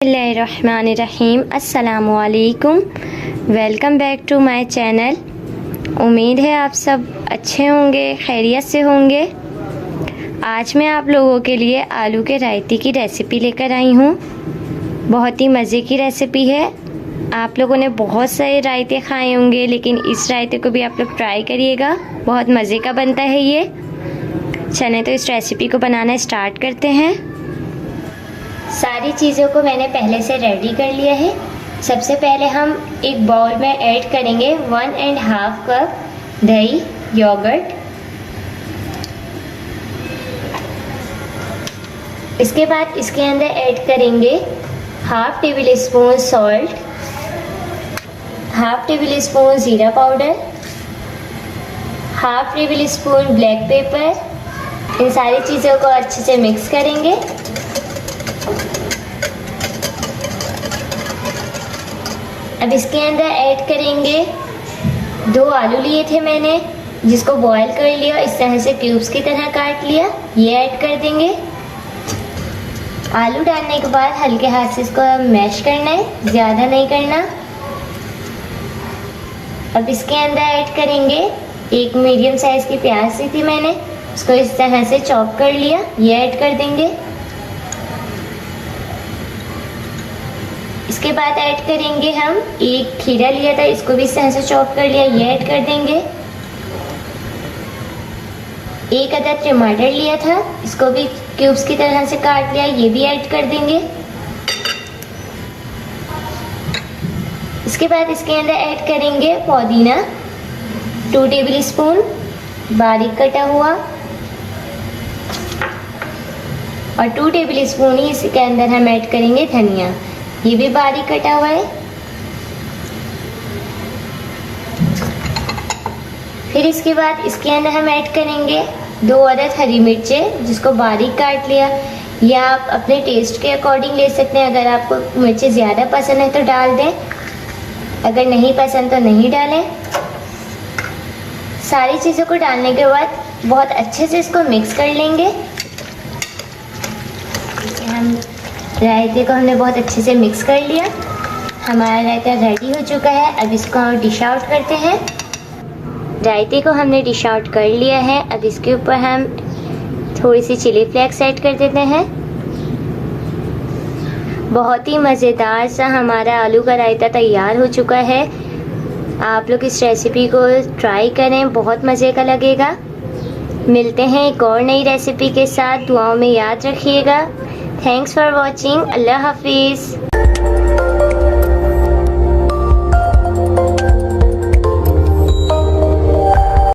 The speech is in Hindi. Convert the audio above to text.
बिस्मिल्लाहिर्रहमानिर्रहीम। अस्सलामुअलैकुम। Welcome back to my channel. उम्मीद है आप सब अच्छे होंगे, खैरियत से होंगे। आज मैं आप लोगों के लिए आलू के रायते की रेसिपी लेकर आई हूँ। बहुत ही मज़े की रेसिपी है। आप लोगों ने बहुत सारे रायते खाए होंगे, लेकिन इस रायते को भी आप लोग ट्राई करिएगा, बहुत मज़े का बनता है ये। चलें तो इस रेसिपी को बनाना स्टार्ट करते हैं। सारी चीज़ों को मैंने पहले से रेडी कर लिया है। सबसे पहले हम एक बाउल में ऐड करेंगे 1.5 कप दही योगर्ट। इसके बाद इसके अंदर ऐड करेंगे half tablespoon salt, half tablespoon ज़ीरा powder, half tablespoon black pepper. इन सारी चीज़ों को अच्छे से मिक्स करेंगे। अब इसके अंदर ऐड करेंगे 2 आलू लिए थे मैंने, जिसको बॉईल कर लिया, इस तरह से क्यूब्स की तरह काट लिया, ये ऐड कर देंगे। आलू डालने के बाद हल्के हाथ से इसको मैश करना है, ज़्यादा नहीं करना। अब इसके अंदर ऐड करेंगे एक मीडियम साइज़ की प्याज ली थी मैंने, उसको इस तरह से चॉप कर लिया, ये ऐड कर देंगे। इसके बाद ऐड करेंगे हम एक खीरा लिया था, इसको भी इस तरह से चॉप कर लिया, ये ऐड कर देंगे। एक अदद टमाटर लिया था, इसको भी क्यूब्स की तरह से काट लिया, ये भी ऐड कर देंगे। इसके बाद इसके अंदर ऐड करेंगे पुदीना 2 टेबल स्पून बारीक कटा हुआ, और 2 टेबल स्पून ही इसके अंदर हम ऐड करेंगे धनिया, ये भी बारीक कटा हुआ है। फिर इसके बाद इसके अंदर हम ऐड करेंगे 2 अदद हरी मिर्चें, जिसको बारीक काट लिया, या आप अपने टेस्ट के अकॉर्डिंग ले सकते हैं। अगर आपको मिर्चें ज़्यादा पसंद है तो डाल दें, अगर नहीं पसंद तो नहीं डालें। सारी चीज़ों को डालने के बाद बहुत अच्छे से इसको मिक्स कर लेंगे। हम रायते को हमने बहुत अच्छे से मिक्स कर लिया, हमारा रायता रेडी हो चुका है। अब इसको हम डिश आउट करते हैं। रायते को हमने डिश आउट कर लिया है। अब इसके ऊपर हम थोड़ी सी चिली फ्लेक्स ऐड कर देते हैं। बहुत ही मज़ेदार सा हमारा आलू का रायता तैयार हो चुका है। आप लोग इस रेसिपी को ट्राई करें, बहुत मज़े का लगेगा। मिलते हैं एक और नई रेसिपी के साथ, दुआओं में याद रखिएगा। Thanks for watching. अल्लाह हाफिज़।